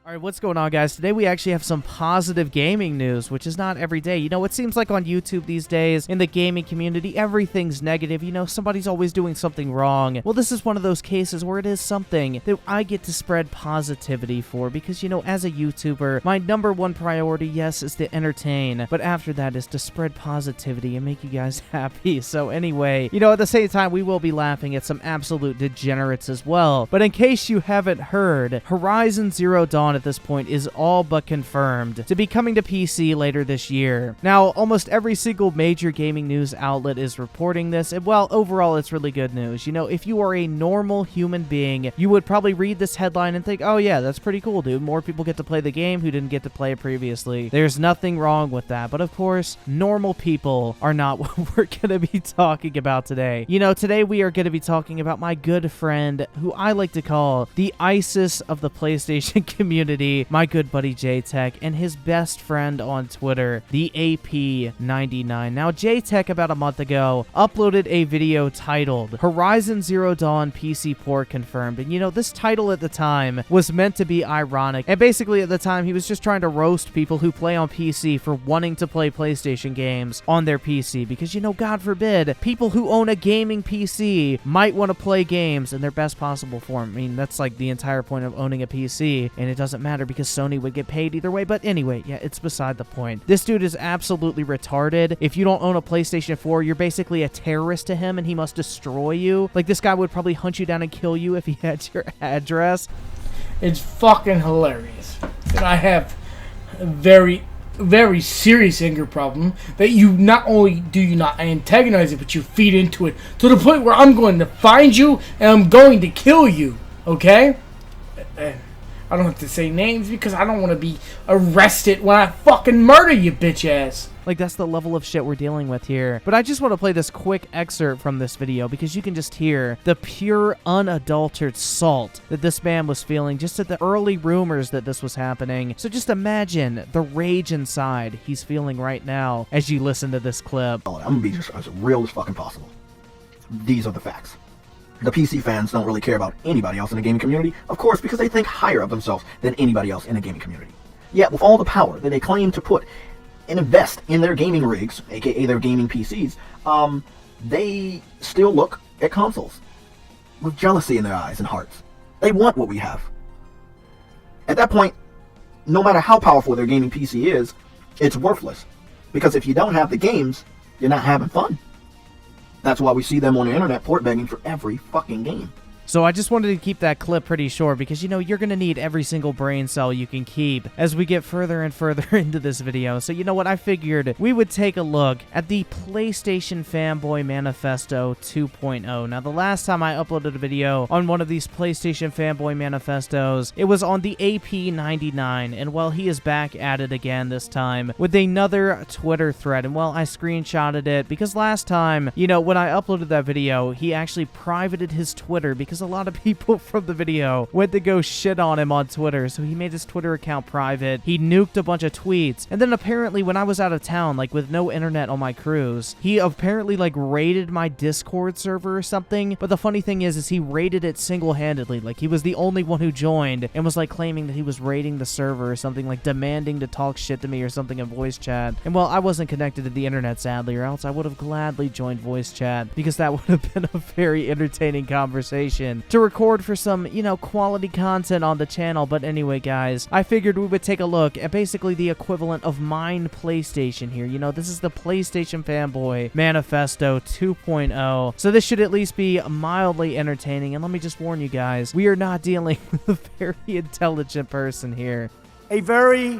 All right, what's going on, guys? Today we actually have some positive gaming news, which is not every day. You know, it seems like on YouTube these days, in the gaming community, everything's negative. You know, somebody's always doing something wrong. Well, this is one of those cases where it is something that I get to spread positivity for because, you know, as a YouTuber, my number one priority, yes, is to entertain, but after that is to spread positivity and make you guys happy. So anyway, you know, at the same time, we will be laughing at some absolute degenerates as well. But in case you haven't heard, Horizon Zero Dawn at this point is all but confirmed to be coming to PC later this year. Now, almost every single major gaming news outlet is reporting this, and well, overall, it's really good news. You know, if you are a normal human being, you would probably read this headline and think, oh yeah, that's pretty cool, dude. More people get to play the game who didn't get to play it previously. There's nothing wrong with that, but of course, normal people are not what we're gonna be talking about today. You know, today we are gonna be talking about my good friend, who I like to call the ISIS of the PlayStation community, my good buddy J-Tech, and his best friend on Twitter, the AP99. Now, J-Tech about a month ago uploaded a video titled Horizon Zero Dawn PC port confirmed, and you know, this title at the time was meant to be ironic, and basically at the time he was just trying to roast people who play on PC for wanting to play PlayStation games on their PC, because you know, God forbid, people who own a gaming PC might want to play games in their best possible form. I mean, that's like the entire point of owning a PC, and it doesn't matter because Sony would get paid either way. But anyway, yeah, it's beside the point. This dude is absolutely retarded. If you don't own a PlayStation 4, you're basically a terrorist to him and he must destroy you. Like, this guy would probably hunt you down and kill you if he had your address. It's fucking hilarious. And I have a very, very serious anger problem that you not only do you not antagonize it, but you feed into it to the point where I'm going to find you and I'm going to kill you. Okay? I don't have to say names because I don't want to be arrested when I fucking murder you, bitch ass. Like, that's the level of shit we're dealing with here. But I just want to play this quick excerpt from this video because you can just hear the pure, unadulterated salt that this man was feeling just at the early rumors that this was happening. So just imagine the rage inside he's feeling right now as you listen to this clip. I'm gonna be just as real as fucking possible. These are the facts. The PC fans don't really care about anybody else in the gaming community, of course, because they think higher of themselves than anybody else in the gaming community. Yet, with all the power that they claim to put and invest in their gaming rigs, aka their gaming PCs, they still look at consoles with jealousy in their eyes and hearts. They want what we have. At that point, no matter how powerful their gaming PC is, it's worthless. Because if you don't have the games, you're not having fun. That's why we see them on the internet port begging for every fucking game. So I just wanted to keep that clip pretty short because, you know, you're going to need every single brain cell you can keep as we get further and further into this video. So, you know what? I figured we would take a look at the PlayStation Fanboy Manifesto 2.0. Now, the last time I uploaded a video on one of these PlayStation Fanboy Manifestos, it was on the AP99. And, well, he is back at it again this time with another Twitter thread. And, well, I screenshotted it because last time, you know, when I uploaded that video, he actually privated his Twitter because a lot of people from the video went to go shit on him on Twitter, so he made his Twitter account private. He nuked a bunch of tweets, and then apparently when I was out of town, like with no internet on my cruise, he apparently like raided my Discord server or something. But the funny thing is he raided it single-handedly. Like, he was the only one who joined and was like claiming that he was raiding the server or something, like demanding to talk shit to me or something in voice chat. And well, I wasn't connected to the internet, sadly, or else I would have gladly joined voice chat because that would have been a very entertaining conversation to record for some, you know, quality content on the channel. But anyway, guys, I figured we would take a look at basically the equivalent of Mine PlayStation here. You know, this is the PlayStation Fanboy Manifesto 2.0, so this should at least be mildly entertaining. And let me just warn you guys, we are not dealing with a very intelligent person here. A very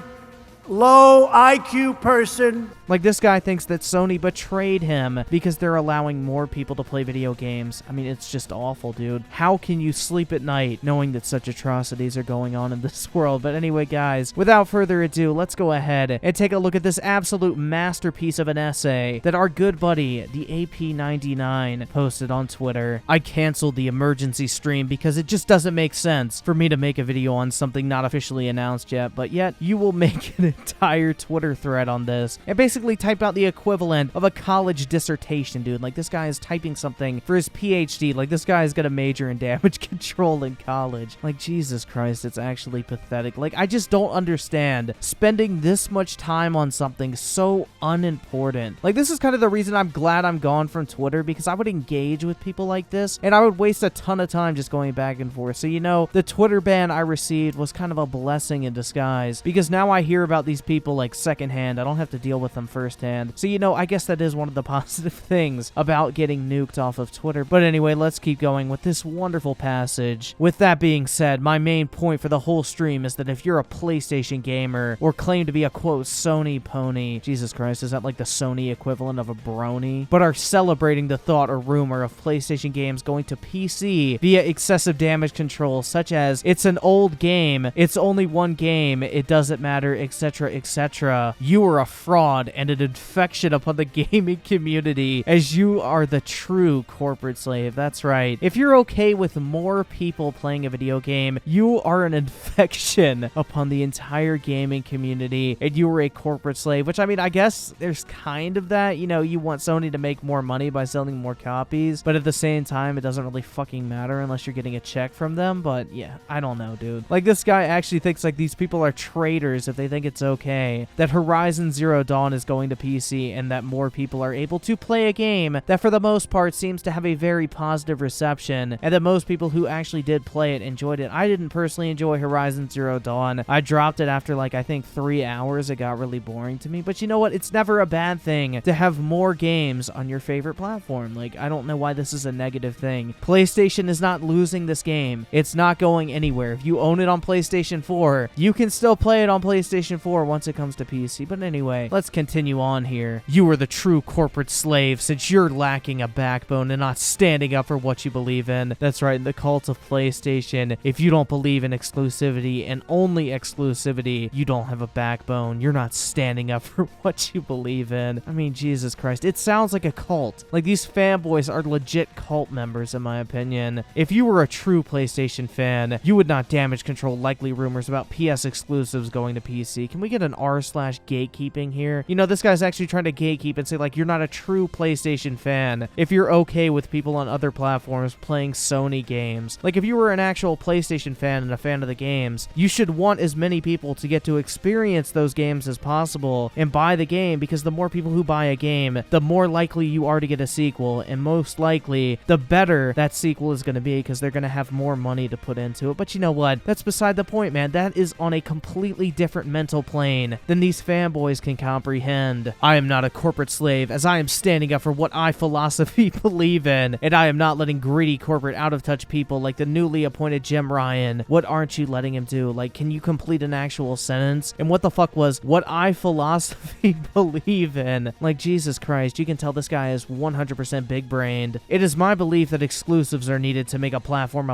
low IQ person. Like, this guy thinks that Sony betrayed him because they're allowing more people to play video games. I mean, it's just awful, dude. How can you sleep at night knowing that such atrocities are going on in this world? But anyway, guys, without further ado, let's go ahead and take a look at this absolute masterpiece of an essay that our good buddy, the AP99, posted on Twitter. I canceled the emergency stream because it just doesn't make sense for me to make a video on something not officially announced yet, but yet you will make an entire Twitter thread on this and basically type out the equivalent of a college dissertation, dude. Like, this guy is typing something for his PhD. Like, this guy is gonna major in damage control in college. Like, Jesus Christ, it's actually pathetic. Like, I just don't understand spending this much time on something so unimportant. Like, this is kind of the reason I'm glad I'm gone from Twitter, because I would engage with people like this and I would waste a ton of time just going back and forth. So, you know, the Twitter ban I received was kind of a blessing in disguise, because now I hear about these people like secondhand. I don't have to deal with them firsthand. So, you know, I guess that is one of the positive things about getting nuked off of Twitter. But anyway, let's keep going with this wonderful passage. With that being said, my main point for the whole stream is that if you're a PlayStation gamer or claim to be a quote Sony pony, Jesus Christ, is that like the Sony equivalent of a brony, but are celebrating the thought or rumor of PlayStation games going to PC via excessive damage control, such as it's an old game, it's only one game, it doesn't matter, etc., etc., you are a fraud and an infection upon the gaming community, as you are the true corporate slave. That's right. If you're okay with more people playing a video game, you are an infection upon the entire gaming community, and you are a corporate slave, which, I mean, I guess there's kind of that. You know, you want Sony to make more money by selling more copies, but at the same time, it doesn't really fucking matter unless you're getting a check from them. But yeah, I don't know, dude. Like, this guy actually thinks like these people are traitors if they think it's okay that Horizon Zero Dawn is going to PC and that more people are able to play a game that for the most part seems to have a very positive reception, and that most people who actually did play it enjoyed it. I didn't personally enjoy Horizon Zero Dawn. I dropped it after like, I think 3 hours. It got really boring to me. But you know what? It's never a bad thing to have more games on your favorite platform. Like, I don't know why this is a negative thing. PlayStation is not losing this game. It's not going anywhere. If you own it on PlayStation 4, you can still play it on PlayStation 4 once it comes to PC. But anyway, let's continue on here. You are the true corporate slave since you're lacking a backbone and not standing up for what you believe in. That's right, the cult of PlayStation. If you don't believe in exclusivity and only exclusivity, you don't have a backbone. You're not standing up for what you believe in. I mean, Jesus Christ, it sounds like a cult. Like, these fanboys are legit cult members, in my opinion. If you were a true PlayStation fan, you would not damage control likely rumors about PS exclusives going to PC. Can we get an r/gatekeeping here? You know, this guy's actually trying to gatekeep and say, like, you're not a true PlayStation fan if you're okay with people on other platforms playing Sony games. Like, if you were an actual PlayStation fan and a fan of the games, you should want as many people to get to experience those games as possible and buy the game, because the more people who buy a game, the more likely you are to get a sequel, and most likely, the better that sequel is going to be, because they're going to have more money to put into it. But you know what? That's beside the point, man. That is on a completely different mental plane than these fanboys can comprehend. I am not a corporate slave, as I am standing up for what I philosophy believe in, and I am not letting greedy corporate out-of-touch people like the newly appointed Jim Ryan. What aren't you letting him do? Like, can you complete an actual sentence? And what the fuck was what I philosophy believe in? Like, Jesus Christ, you can tell this guy is 100% big-brained. It is my belief that exclusives are needed to make a platform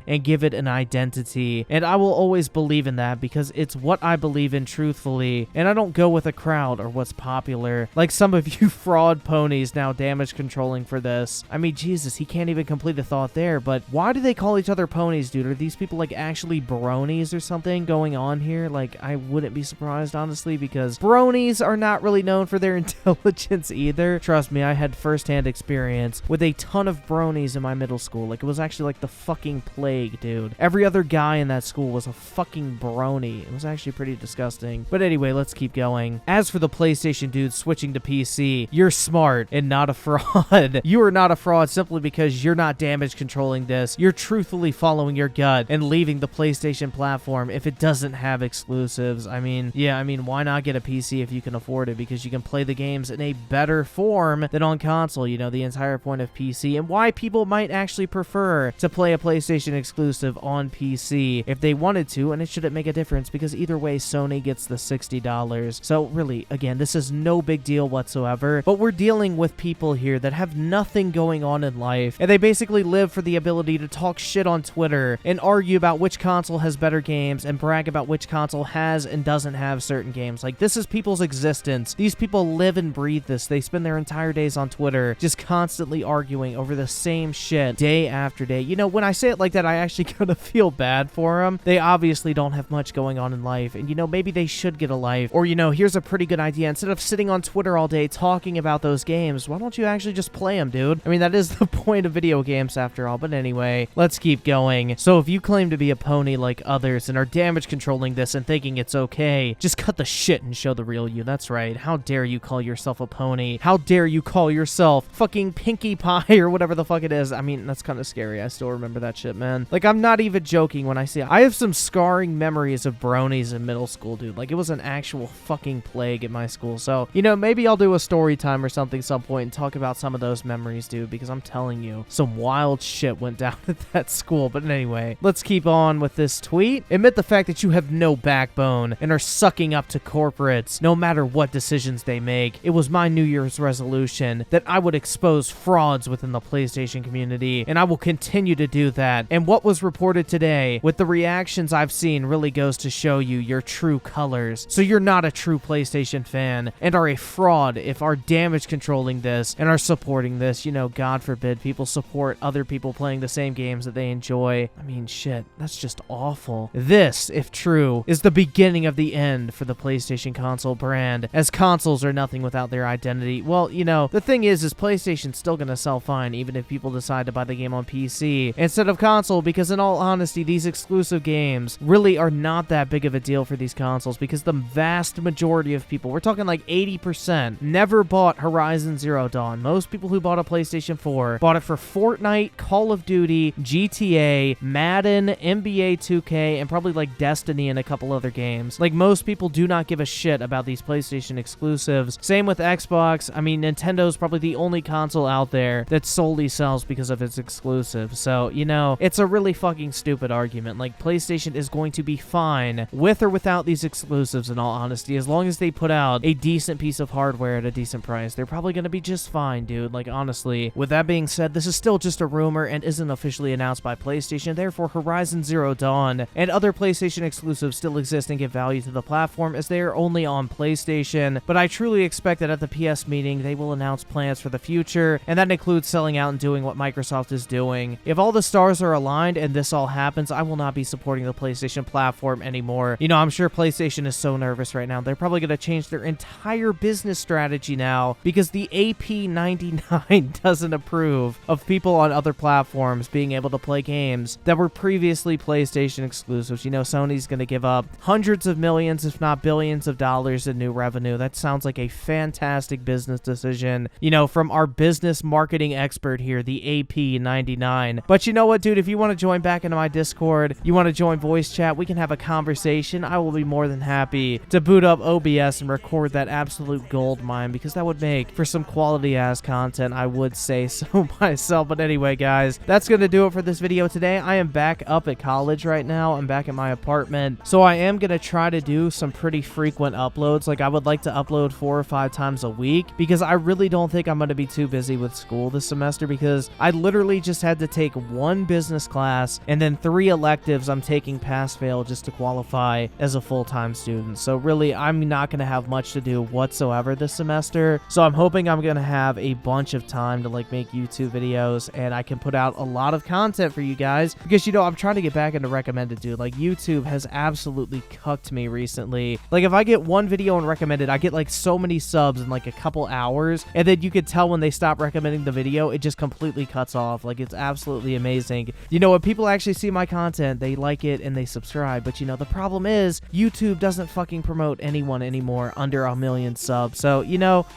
and give it an identity, and I will always believe in that because it's what I believe in truthfully, and I don't go with a crowd or what's popular, like some of you fraud ponies now damage controlling for this. I mean, Jesus, he can't even complete a thought there. But why do they call each other ponies, dude? Are these people like actually bronies or something going on here? Like, I wouldn't be surprised, honestly, because bronies are not really known for their intelligence either. Trust me, I had firsthand experience with a ton of bronies in my middle school. Like, it was actually like the fucking plague, dude. Every other guy in that school was a fucking brony. It was actually pretty disgusting. But anyway, let's keep going. As for the PlayStation dudes switching to PC, you're smart and not a fraud. You are not a fraud simply because you're not damage controlling this. You're truthfully following your gut and leaving the PlayStation platform if it doesn't have exclusives. I mean, yeah, I mean, why not get a PC if you can afford it? Because you can play the games in a better form than on console. You know, the entire point of PC, and why people might actually prefer to play a PlayStation exclusive on PC if they wanted to, and it shouldn't make a difference because either way, Sony gets the $60. So really, again, this is no big deal whatsoever, but we're dealing with people here that have nothing going on in life, and they basically live for the ability to talk shit on Twitter and argue about which console has better games and brag about which console has and doesn't have certain games. Like, this is people's existence. These people live and breathe this. They spend their entire days on Twitter just constantly arguing over the same shit day after day. You know, when I say it like that, I actually kind of feel bad for them. They obviously don't have much going on in life, and you know, maybe they should get a life. Or, here's a pretty good idea. Instead of sitting on Twitter all day talking about those games, why don't you actually just play them, dude? I mean, that is the point of video games after all. But anyway, let's keep going. So if you claim to be a pony like others and are damage controlling this and thinking it's okay, just cut the shit and show the real you. That's right. How dare you call yourself a pony? How dare you call yourself fucking Pinkie Pie or whatever the fuck it is? I mean, that's kind of scary. I still remember that shit, man. Like, I'm not even joking when I say it. I have some scarring memories of bronies in middle school, dude. Like, it was an actual fucking plague at my school. So, maybe I'll do a story time or something some point and talk about some of those memories, dude, because I'm telling you, some wild shit went down at that school. But anyway, let's keep on with this tweet. Admit the fact that you have no backbone and are sucking up to corporates no matter what decisions they make. It was my New Year's resolution that I would expose frauds within the PlayStation community, and I will continue to do that. And what was reported today with the reactions I've seen really goes to show you your true colors. So you're not a true PlayStation fan and are a fraud if are damage controlling this and are supporting this. God forbid people support other people playing the same games that they enjoy. I mean, shit, that's just awful. This, if true, is the beginning of the end for the PlayStation console brand, as consoles are nothing without their identity. Well, the thing is PlayStation's still gonna sell fine even if people decide to buy the game on PC instead of console, because in all honesty, these exclusive games really are not that big of a deal for these consoles, because the vast majority of people, we're talking like 80%, never bought Horizon Zero Dawn. Most people who bought a PlayStation 4 bought it for Fortnite, Call of Duty, GTA, Madden, NBA 2K, and probably like Destiny and a couple other games. Like, most people do not give a shit about these PlayStation exclusives. Same with Xbox. I mean, Nintendo's probably the only console out there that solely sells because of its exclusives. So, it's a really fucking stupid argument. Like, PlayStation is going to be fine with or without these exclusives, in all honesty. As long as they put out a decent piece of hardware at a decent price, they're probably going to be just fine, dude. Like, honestly. With that being said, this is still just a rumor and isn't officially announced by PlayStation. Therefore, Horizon Zero Dawn and other PlayStation exclusives still exist and give value to the platform, as they are only on PlayStation. But I truly expect that at the PS meeting, they will announce plans for the future, and that includes selling out and doing what Microsoft is doing. If all the stars are aligned and this all happens, I will not be supporting the PlayStation platform anymore. I'm sure PlayStation is so nervous right now. They're probably going to change their entire business strategy now because the AP99 doesn't approve of people on other platforms being able to play games that were previously PlayStation exclusives. Sony's going to give up hundreds of millions, if not billions of dollars in new revenue. That sounds like a fantastic business decision, from our business marketing expert here, the AP99. But you know what, dude? If you want to join back into my Discord, you want to join voice chat, we can have a conversation. I will be more than happy to boot up OBS and record that absolute gold mine, because that would make for some quality ass content. I would say so myself. But anyway, guys, that's going to do it for this video today. I am back up at college right now. I'm back at my apartment. So I am going to try to do some pretty frequent uploads. Like, I would like to upload 4 or 5 times a week, because I really don't think I'm going to be too busy with school this semester, because I literally just had to take 1 business class and then 3 electives I'm taking pass-fail just to qualify as a full-time student. So really, I'm not going to have much to do whatsoever this semester. So I'm hoping I'm going to have a bunch of time to like make YouTube videos, and I can put out a lot of content for you guys, because I'm trying to get back into recommended, dude. Like, YouTube has absolutely cucked me recently. Like, if I get one video and recommended, I get like so many subs in like a couple hours, and then you could tell when they stop recommending the video, it just completely cuts off. Like, it's absolutely amazing. When people actually see my content, they like it and they subscribe. But the problem is YouTube doesn't fucking promote anyone anymore under 1 million subs. So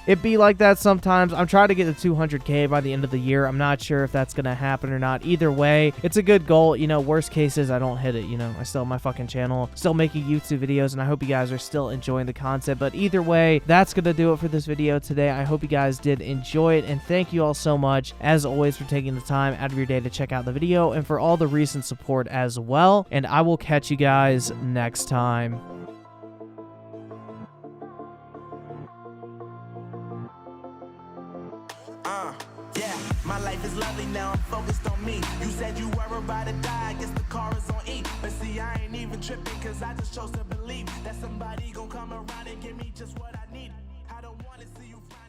it be like that sometimes. I'm trying to get to 200k by the end of the year. I'm not sure if that's gonna happen or not. Either way, it's a good goal. Worst case is I don't hit it. I still have my fucking channel, still making YouTube videos, and I hope you guys are still enjoying the content. But either way, that's gonna do it for this video today. I hope you guys did enjoy it, and thank you all so much, as always, for taking the time out of your day to check out the video and for all the recent support as well. And I will catch you guys next time. Yeah, my life is lovely now, I'm focused on me. You said you were about to die, I guess the car is on E. But see, I ain't even tripping, cause I just chose to believe that somebody gon' come around and give me just what I need. I don't wanna see you fly.